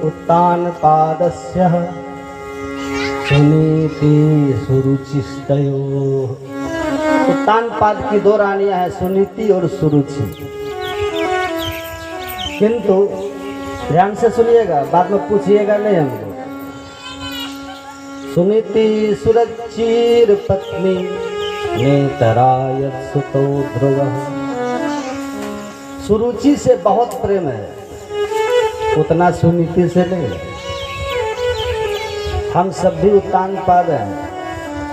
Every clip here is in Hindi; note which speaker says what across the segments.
Speaker 1: उत्तानपादस्य सुनीति सुरुचिस्तयोः। उत्तानपाद की दो रानियां हैं, सुनीति और सुरुचि। किंतु ध्यान से सुनिएगा, बाद में पूछिएगा नहीं हमको। सुनीति सुरचिर पत्नी नेतरायत सुतो ध्रुवः। सुरुचि से बहुत प्रेम है, उतना सुनीति से नहीं। हम सब भी उत्तान पाद हैं,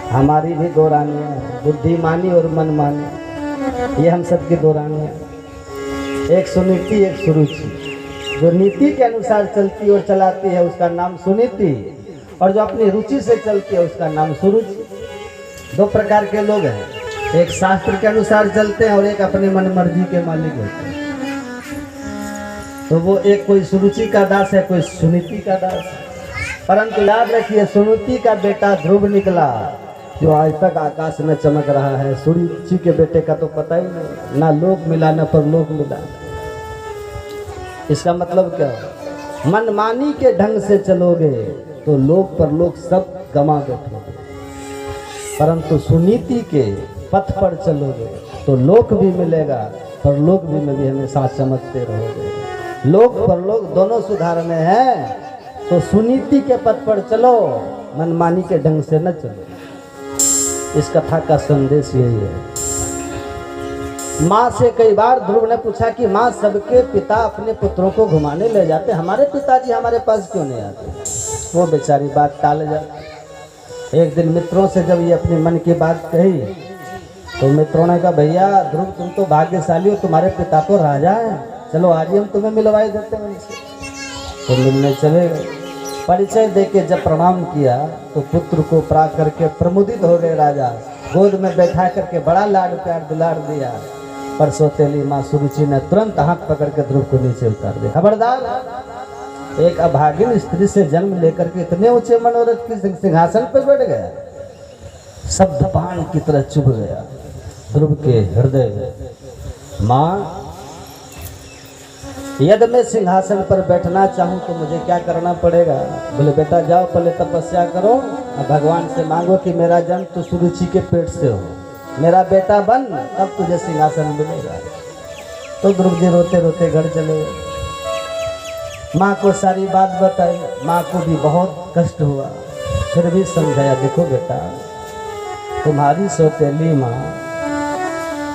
Speaker 1: हमारी भी दो रानियां हैं, बुद्धिमानी और मनमानी। ये हम सब की दो रानियां, एक सुनीति एक सुरुचि। जो नीति के अनुसार चलती और चलाती है उसका नाम सुनीति, और जो अपनी रुचि से चलती है उसका नाम सुरुचि। दो प्रकार के लोग हैं, एक शास्त्र के अनुसार चलते हैं और एक अपनी मन मर्जी के मालिक होते हैं। तो वो एक कोई सुरुचि का दास है, कोई सुनीति का दास है। परंतु याद रखिए, सुनीति का बेटा ध्रुव निकला, जो आज तक आकाश में चमक रहा है। सुरुचि के बेटे का तो पता ही नहीं, ना लोक मिला ना परलोक मिला। इसका मतलब क्या है? मनमानी के ढंग से चलोगे तो लोक परलोक सब गमा बैठोगे, परंतु सुनीति के पथ पर चलोगे तो लोक भी मिलेगा, परलोक भी में भी हमेशा चमकते रहोगे। लोक परलोक दोनों सुधारने हैं, तो सुनीति के पथ पर चलो, मनमानी के ढंग से न चलो। इस कथा का संदेश यही है। माँ से कई बार ध्रुव ने पूछा कि माँ, सबके पिता अपने पुत्रों को घुमाने ले जाते, हमारे पिताजी हमारे पास क्यों नहीं आते? वो बेचारी बात टाल जाती। एक दिन मित्रों से जब ये अपने मन की बात कही तो मित्रों ने कहा, भैया ध्रुव तुम तो भाग्यशाली हो, तुम्हारे पिता तो राजा हैं, चलो आज ही हम तुम्हें मिलवाई देते हैं उनसे। तो मिलने चले गए। परिचय देके जब प्रणाम किया तो पुत्र को प्राप्त करके प्रमुदित हो गए राजा। गोद में बैठा करके बड़ा लाड प्यार दुलार दिया। पर सौतेली माँ सुरुचि ने तुरंत हाथ पकड़ के ध्रुव को नीचे उतार दिया। खबरदार, एक अभागिन स्त्री से जन्म लेकर के इतने ऊंचे मनोरथ की सिंहासन पर बैठ गया, शब्द बाण की तरह चुभ गया ध्रुव के हृदय में। माँ, यदि मैं सिंहासन पर बैठना चाहूँ तो मुझे क्या करना पड़ेगा? बोले बेटा जाओ पहले तपस्या करो और भगवान से मांगो कि मेरा जन्म तो सुरुचि के पेट से हो, मेरा बेटा बन, तब तुझे सिंहासन मिलेगा। तो ध्रुव जी रोते रोते घर चले। माँ को सारी बात बताई। माँ को भी बहुत कष्ट हुआ, फिर भी समझाया, देखो बेटा, तुम्हारी सौतेली माँ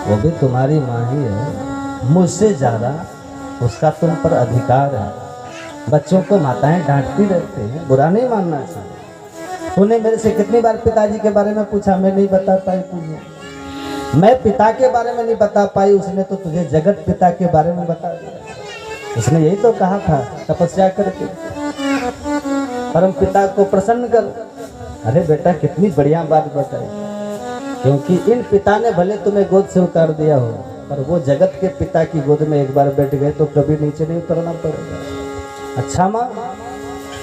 Speaker 1: वो भी तुम्हारी माँ ही है, मुझसे ज़्यादा उसका तुम पर अधिकार है। बच्चों को माताएं डांटती रहती हैं, बुरा नहीं मानना चाहिए। तूने मेरे से कितनी बार पिताजी के बारे में पूछा, मैं नहीं बता पाई तुझे। मैं पिता के बारे में नहीं बता पाई, उसने तो तुझे जगत पिता के बारे में बता दिया। उसने यही तो कहा था, तपस्या करके परम पिता को प्रसन्न कर। अरे बेटा, कितनी बढ़िया बात बताई, क्योंकि इन पिता ने भले तुम्हें गोद से उतार दिया हो, पर वो जगत के पिता की गोद में एक बार बैठ गए तो कभी नीचे नहीं उतरना पड़ेगा। अच्छा माँ,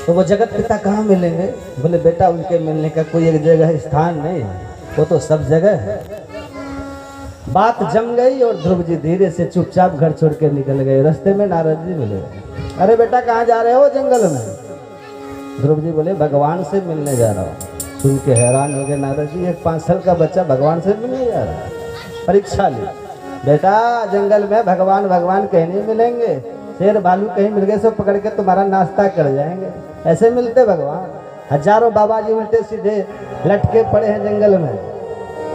Speaker 1: तो वो जगत पिता कहाँ मिलेंगे? बोले बेटा, उनके मिलने का कोई एक जगह स्थान नहीं है, वो तो सब जगह है। बात जम गई और ध्रुव जी धीरे से चुपचाप घर छोड़ के निकल गए। रास्ते में नारद जी मिले। अरे बेटा, कहाँ जा रहे हो जंगल में? ध्रुव जी बोले, भगवान से मिलने जा रहा हूँ। सुन के हैरान हो गए नारद जी, एक 5 साल का बच्चा भगवान से मिलने जा रहा है? परीक्षा ली बेटा, जंगल में भगवान भगवान कहीं नहीं मिलेंगे, शेर भालू कहीं मिल गए सो पकड़ के तुम्हारा नाश्ता कर जाएंगे। ऐसे मिलते भगवान? हजारों बाबा जी उल्टे सीधे लटके पड़े हैं जंगल में,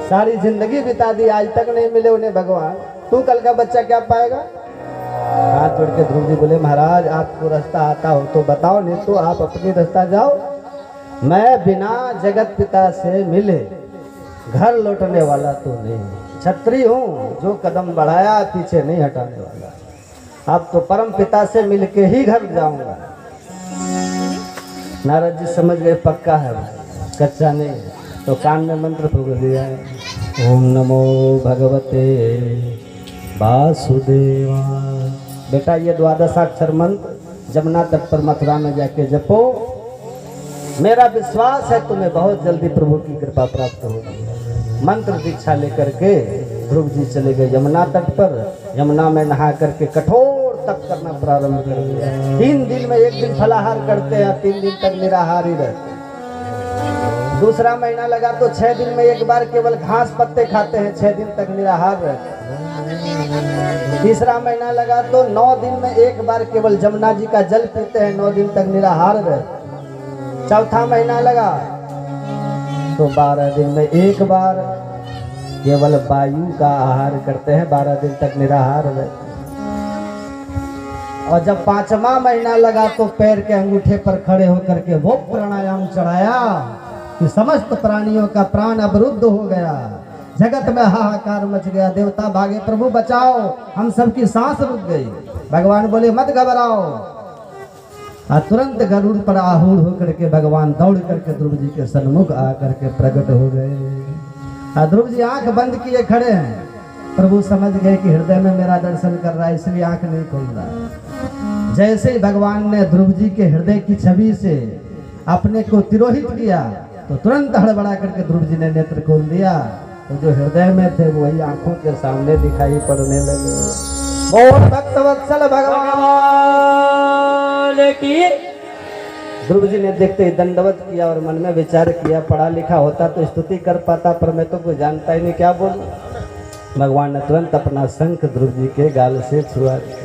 Speaker 1: सारी जिंदगी बिता दी, आज तक नहीं मिले उन्हें भगवान। तू कल का बच्चा क्या पाएगा? हाथ जोड़ के ध्रुव जी बोले, महाराज आपको रास्ता आता हो तो बताओ, नहीं तो आप अपनी रास्ता जाओ। मैं बिना जगत पिता से मिले घर लौटने वाला तो नहीं, छत्री हूँ, जो कदम बढ़ाया पीछे नहीं हटाने वाला। अब तो परम पिता से मिलके ही घर जाऊंगा। नारद जी समझ गए, पक्का है, कच्चा नहीं। तो कान में मंत्र फूंक दिया है, ओम नमो भगवते वासुदेवाय। बेटा, ये 12 अक्षर मंत्र जमुना तट पर मथुरा में जाके जपो। मेरा विश्वास है तुम्हें बहुत जल्दी प्रभु की कृपा प्राप्त होगी। मंत्र दीक्षा लेकर के ध्रुव जी चले गए यमुना तट पर। यमुना में नहा करके कठोर तप करना प्रारंभ कर दिया। 3 दिन में 1 दिन फलाहार करते हैं, 3 दिन तक निराहार ही रहते हैं। दूसरा महीना लगा तो 6 दिन में 1 बार केवल घास पत्ते खाते हैं, 6 दिन तक निराहार रहते हैं। तीसरा महीना लगा तो 9 दिन में 1 बार केवल जमुना जी का जल पीते हैं, 9 दिन तक निराहार रहते हैं। चौथा महीना लगा तो 12 दिन में 1 बार केवल वायु का आहार करते हैं, 12 दिन तक निराहार रहते हैं। और जब 5वां महीना लगा तो पैर के अंगूठे पर खड़े होकर के वो प्राणायाम चढ़ाया कि समस्त प्राणियों का प्राण अवरुद्ध हो गया, जगत में हाहाकार मच गया, देवता भागे, प्रभु बचाओ, हम सबकी सांस रुक गई। भगवान बोले मत घबराओ, और तुरंत गरुड़ पर आरूढ़ होकर के भगवान दौड़ करके ध्रुव जी के सन्मुख आकर के प्रकट हो गए। ध्रुव जी आंख बंद किए खड़े हैं। प्रभु समझ गए कि हृदय में मेरा दर्शन कर रहा है, इसलिए आंख नहीं खोल रहा। जैसे ही भगवान ने ध्रुव जी के हृदय की छवि से अपने को तिरोहित किया तो तुरंत हड़बड़ा करके ध्रुव जी ने नेत्र खोल दिया, तो जो हृदय में थे वही आंखों के सामने दिखाई पड़ने लगे। और भक्तवत्सल भगवान की ध्रुव जी ने देखते ही दंडवत किया और मन में विचार किया, पढ़ा लिखा होता तो स्तुति कर पाता, पर मैं तो कुछ जानता ही नहीं, क्या बोलूं। भगवान ने तुरंत अपना शंख ध्रुव जी के गाल से छुआ दिया।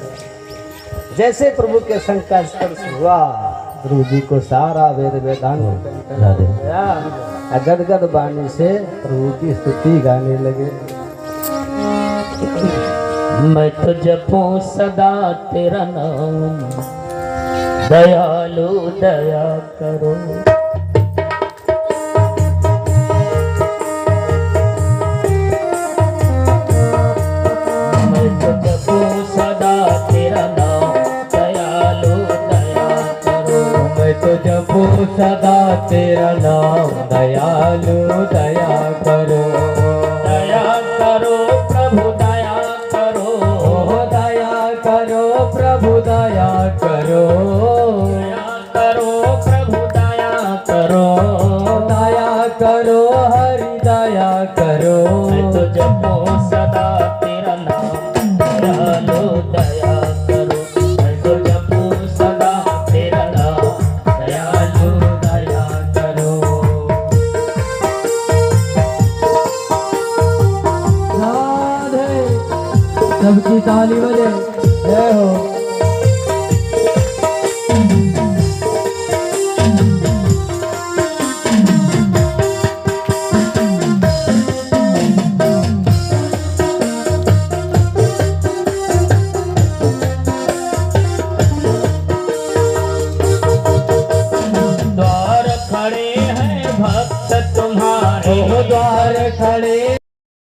Speaker 1: जैसे प्रभु के शंख का स्पर्श हुआ, ध्रुव जी को सारा वेद वेदांत गदगद वाणी से प्रभु की स्तुति गाने लगे।
Speaker 2: मैं तो जपूं सदा तेरा नाम, दयालु दया करो। मैं तो जपूं सदा तेरा नाम, दयालु दया करो। मैं तो जपूं सदा तेरा नाम, दयालु दया करो। दया करो प्रभु दया करो, दया करो प्रभु दया करो। दया करो प्रभु दया करो, दया करो हरि दया करो। मैं तो जपूं सदा तेरा नाम, दयालु दया करो। मैं तो जपूं सदा तेरा नाम, दयालु दया करो।
Speaker 1: राधे सबकी ताली बजे, जय हो।
Speaker 2: द्वार खड़े हैं भक्त तुम्हारे,
Speaker 1: द्वार खड़े